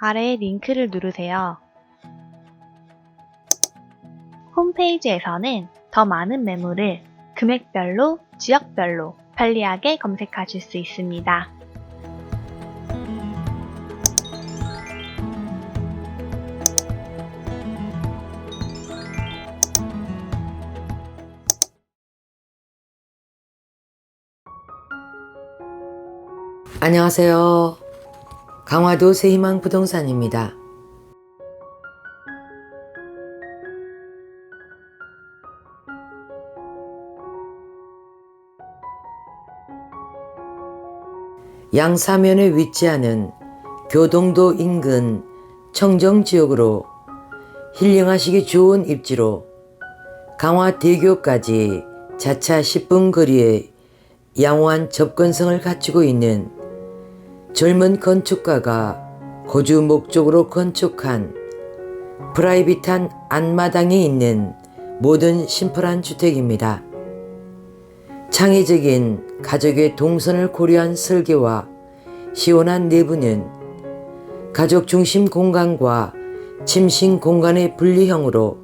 아래의 링크를 누르세요. 홈페이지에서는 더 많은 매물을 금액별로, 지역별로 편리하게 검색하실 수 있습니다. 안녕하세요. 강화도 새희망부동산입니다. 양사면에 위치하는 교동도 인근 청정지역으로 힐링하시기 좋은 입지로 강화대교까지 자차 10분 거리에 양호한 접근성을 갖추고 있는 젊은 건축가가 거주 목적으로 건축한 프라이빗한 안마당이 있는 모던심플한 주택입니다. 창의적인 가족의 동선을 고려한 설계와 시원한 내부는 가족 중심 공간과 침실 공간의 분리형으로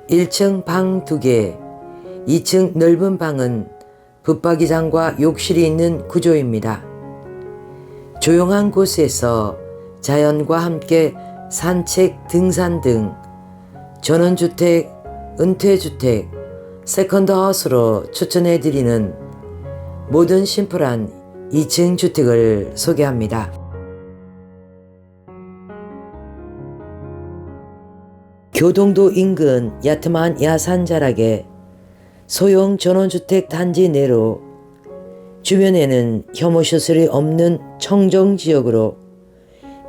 1층 방 2개, 2층 넓은 방은 붙박이장과 욕실이 있는 구조입니다. 조용한 곳에서 자연과 함께 산책, 등산 등 전원주택, 은퇴주택, 세컨드하우스로 추천해드리는 모던심플한 2층 주택을 소개합니다. 교동도 인근 야트만 야산자락에 소형 전원주택 단지 내로 주변에는 혐오시설이 없는 청정지역으로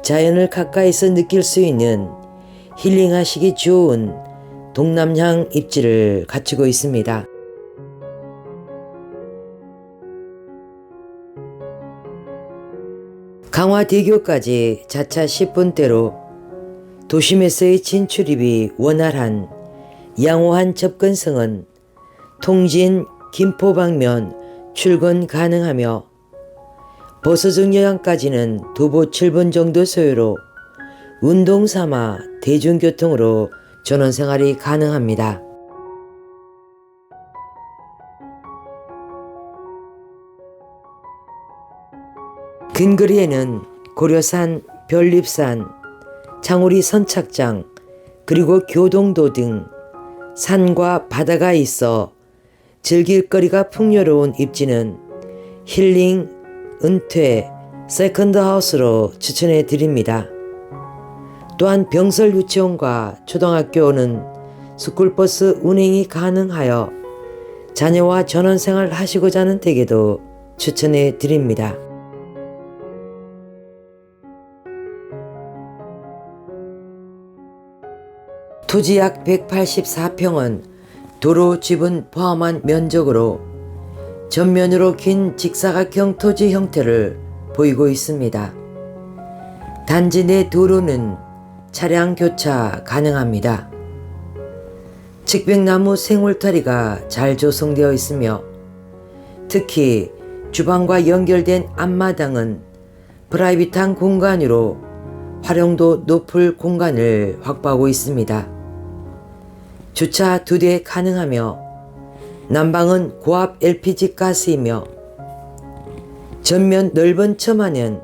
자연을 가까이서 느낄 수 있는 힐링하시기 좋은 동남향 입지를 갖추고 있습니다. 강화대교까지 자차 10분대로 도심에서의 진출입이 원활한 양호한 접근성은 통진.김포방면 출근 가능하며 버스정류장까지는 도보 7분 정도 소요로 운동 삼아 대중교통으로 전원생활이 가능합니다. 근거리에는 고려산, 별립산, 장우리 선착장, 그리고 교동도등 산과 바다가 있어 즐길거리가 풍요로운 입지는 힐링.은퇴, 세컨드하우스로 추천해 드립니다. 또한 병설유치원과 초등학교는 스쿨버스 운행이 가능하여 자녀와 전원생활 하시고자 하는 댁에도 추천해 드립니다. 토지 약 184평은 도로지분 포함한 면적으로 전면으로 긴 직사각형 토지 형태를 보이고 있습니다. 단지 내 도로는 차량 교차 가능합니다. 측백나무 생울타리가 잘 조성되어 있으며 특히 주방과 연결된 앞마당은 프라이빗한 공간으로 활용도 높을 공간을 확보하고 있습니다. 주차 2대 가능하며 난방은 고압 LPG 가스이며 전면 넓은 처마는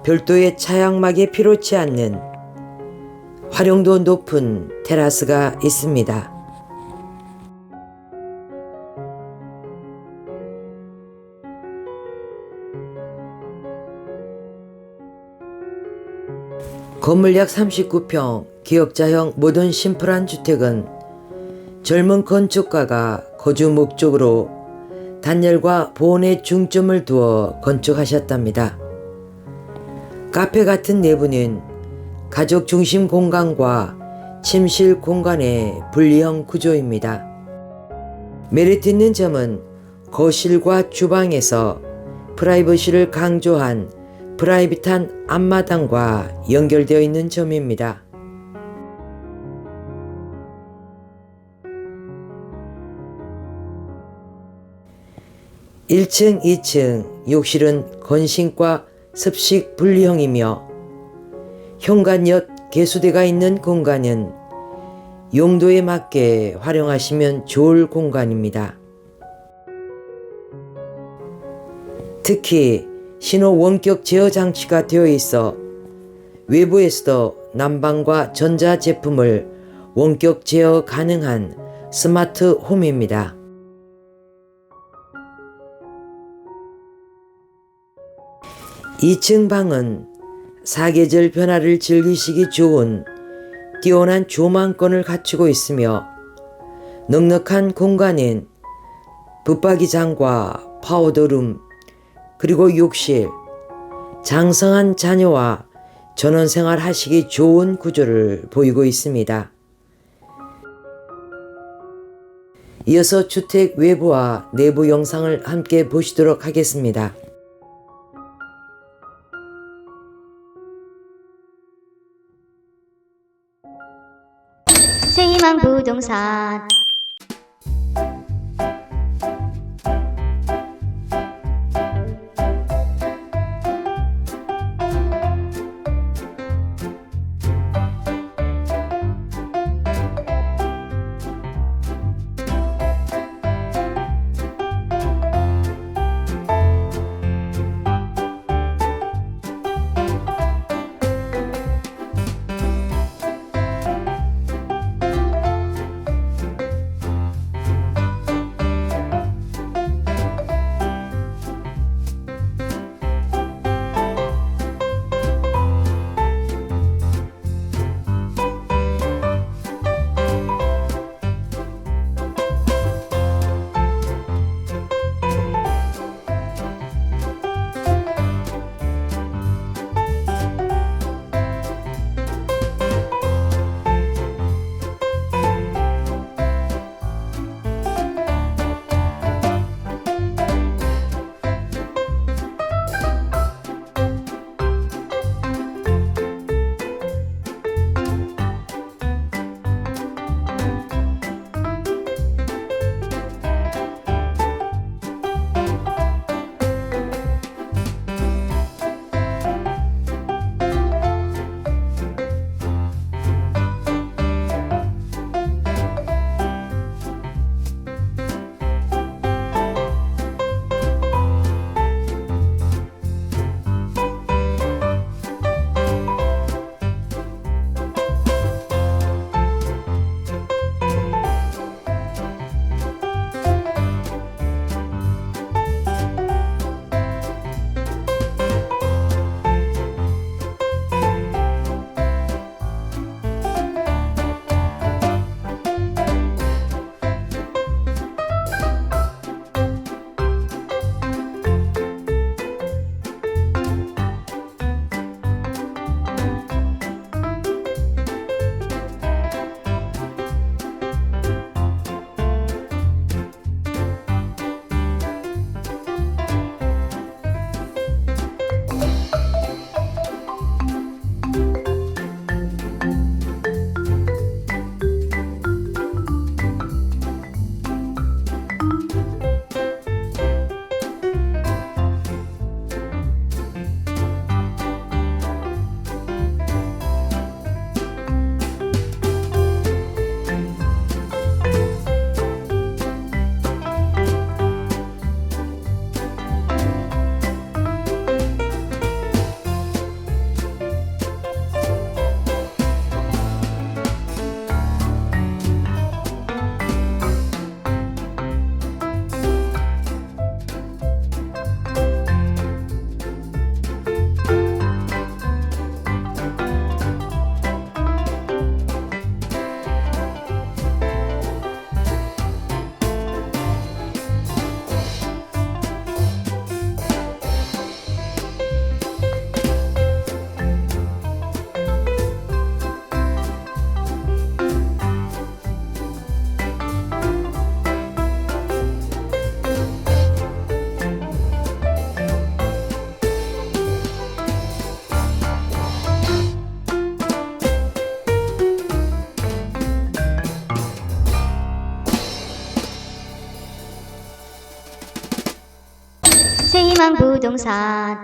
별도의 차양막이 필요치 않는 활용도 높은 테라스가 있습니다. 건물 약 39평 ㄱ'자형 모던심플한 주택은 젊은 건축가가 거주 목적으로 단열과 보온에 중점을 두어 건축하셨답니다. 카페 같은 내부는 가족 중심 공간과 침실 공간의 분리형 구조입니다. 메리트 있는 점은 거실과 주방에서 프라이버시를 강조한 프라이빗한 앞마당과 연결되어 있는 점입니다. 1층, 2층 욕실은 건식과 습식 분리형이며 현관역 개수대가 있는 공간은 용도에 맞게 활용하시면 좋을 공간입니다. 특히 신호 원격 제어 장치가 되어 있어 외부에서도 난방과 전자제품을 원격 제어 가능한 스마트 홈입니다. 2층 방은 사계절 변화를 즐기시기 좋은 뛰어난 조망권을 갖추고 있으며 넉넉한 공간엔 붙박이장과 파우더룸, 그리고 욕실, 장성한 자녀와 전원생활 하시기 좋은 구조를 보이고 있습니다. 이어서 주택 외부와 내부 영상을 함께 보시도록 하겠습니다. 새희망부동산. 새희망부동산.